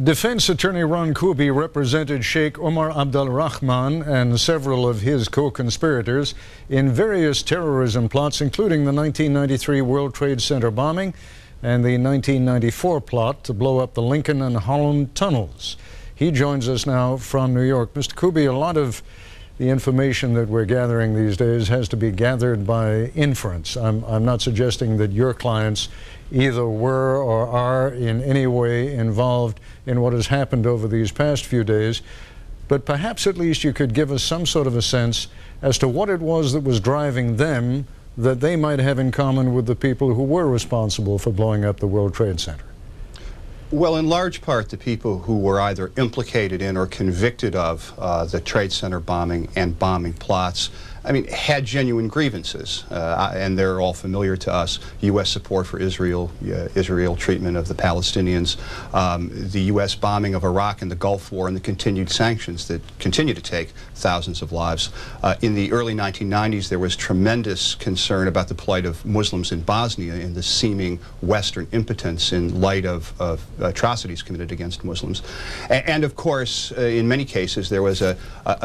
Defense attorney Ron Kuby represented Sheikh Omar Abdul Rahman and several of his co-conspirators in various terrorism plots, including the 1993 World Trade Center bombing and the 1994 plot to blow up the Lincoln and Holland tunnels. He joins us now from New York. Mr. Kuby, a lot of the information that we're gathering these days has to be gathered by inference. I'm not suggesting that your clients either were or are in any way involved in what has happened over these past few days, but perhaps at least you could give us some sort of a sense as to what it was that was driving them that they might have in common with the people who were responsible for blowing up the World Trade Center. Well, in large part, the people who were either implicated in or convicted of the Trade Center bombing and bombing plots, had genuine grievances, and they're all familiar to us. U.S. support for Israel, Israel treatment of the Palestinians, the U.S. bombing of Iraq and the Gulf War, and the continued sanctions that continue to take thousands of lives. In the early 1990s, there was tremendous concern about the plight of Muslims in Bosnia and the seeming Western impotence in light of atrocities committed against Muslims. And of course, in many cases, there was a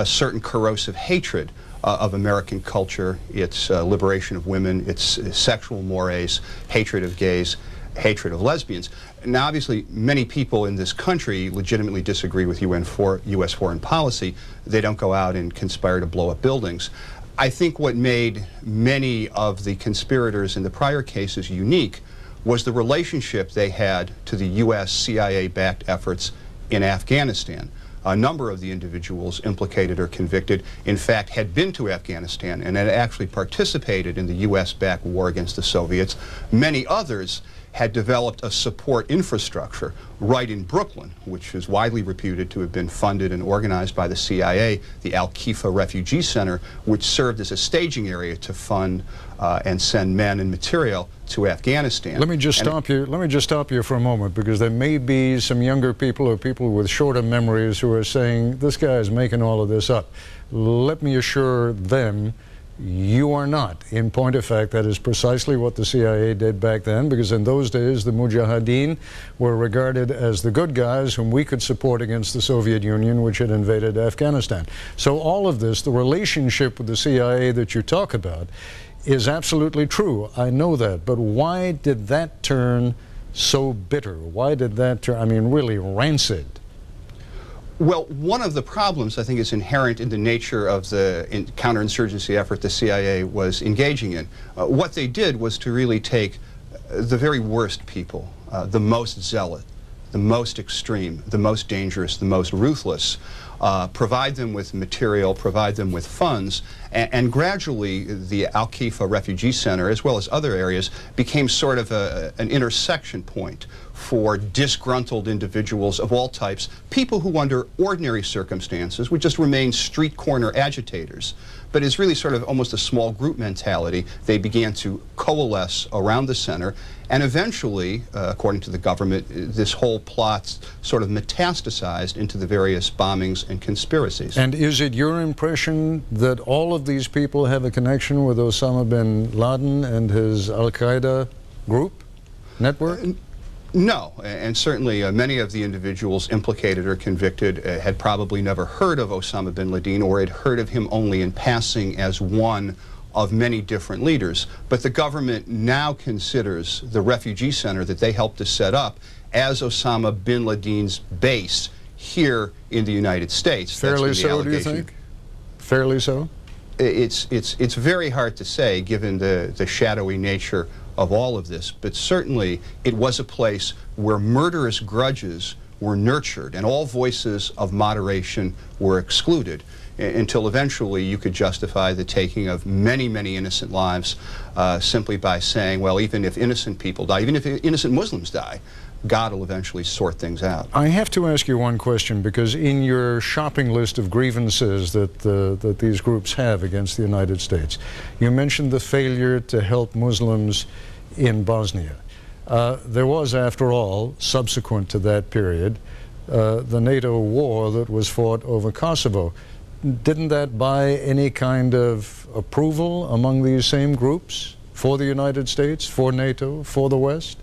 certain corrosive hatred of American culture, its liberation of women, its sexual mores, hatred of gays, hatred of lesbians. Now, obviously, many people in this country legitimately disagree with U.S. foreign policy. They don't go out and conspire to blow up buildings. I think what made many of the conspirators in the prior cases unique was the relationship they had to the U.S. CIA-backed efforts in Afghanistan. A number of the individuals implicated or convicted, in fact, had been to Afghanistan and had actually participated in the U.S.-backed war against the Soviets. Many others had developed a support infrastructure right in Brooklyn, which is widely reputed to have been funded and organized by the CIA, the Al-Qifa Refugee Center, which served as a staging area to fund and send men and material to Afghanistan. Let me just stop you for a moment, because there may be some younger people or people with shorter memories who are saying, this guy is making all of this up. Let me assure them, you are not. In point of fact, that is precisely what the CIA did back then, because in those days the Mujahideen were regarded as the good guys whom we could support against the Soviet Union, which had invaded Afghanistan. So all of this, the relationship with the CIA that you talk about, is absolutely true. I know that. But why did that turn so bitter? Why did that turn, really rancid? Well, one of the problems, I think, is inherent in the nature of the counterinsurgency effort the CIA was engaging in. What they did was to really take the very worst people, the most zealot, the most extreme, the most dangerous, the most ruthless, provide them with material, provide them with funds, and gradually the Al-Qifa Refugee Center, as well as other areas, became sort of an intersection point for disgruntled individuals of all types, people who under ordinary circumstances would just remain street corner agitators. But it's really sort of almost a small group mentality. They began to coalesce around the center, and eventually, according to the government, this whole plot sort of metastasized into the various bombings and conspiracies. And is it your impression that all of these people have a connection with Osama bin Laden and his Al-Qaeda group, network? No, and certainly many of the individuals implicated or convicted had probably never heard of Osama bin Laden, or had heard of him only in passing as one of many different leaders. But the government now considers the refugee center that they helped to set up as Osama bin Laden's base here in the United States. Fairly so, do you think? Fairly so? It's very hard to say, given the shadowy nature of all of this, but certainly it was a place where murderous grudges were nurtured and all voices of moderation were excluded, until eventually you could justify the taking of many, many innocent lives simply by saying, well, even if innocent people die, even if innocent Muslims die, God will eventually sort things out. I have to ask you one question, because in your shopping list of grievances that these groups have against the United States, you mentioned the failure to help Muslims in Bosnia. There was, after all, subsequent to that period, the NATO war that was fought over Kosovo. Didn't that buy any kind of approval among these same groups for the United States, for NATO, for the West?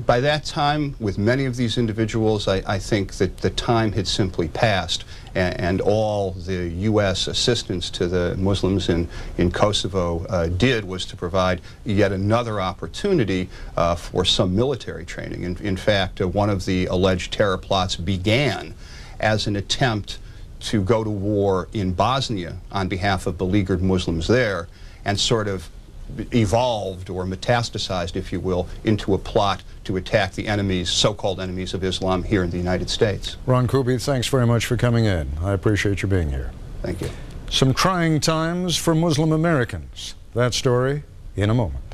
By that time, with many of these individuals, I think that the time had simply passed, and all the U.S. assistance to the Muslims in Kosovo did was to provide yet another opportunity for some military training. In fact, one of the alleged terror plots began as an attempt to go to war in Bosnia on behalf of beleaguered Muslims there, and sort of evolved or metastasized, if you will, into a plot to attack the enemies, so-called enemies of Islam here in the United States. Ron Kuby, thanks very much for coming in. I appreciate you being here. Thank you. Some trying times for Muslim Americans. That story in a moment.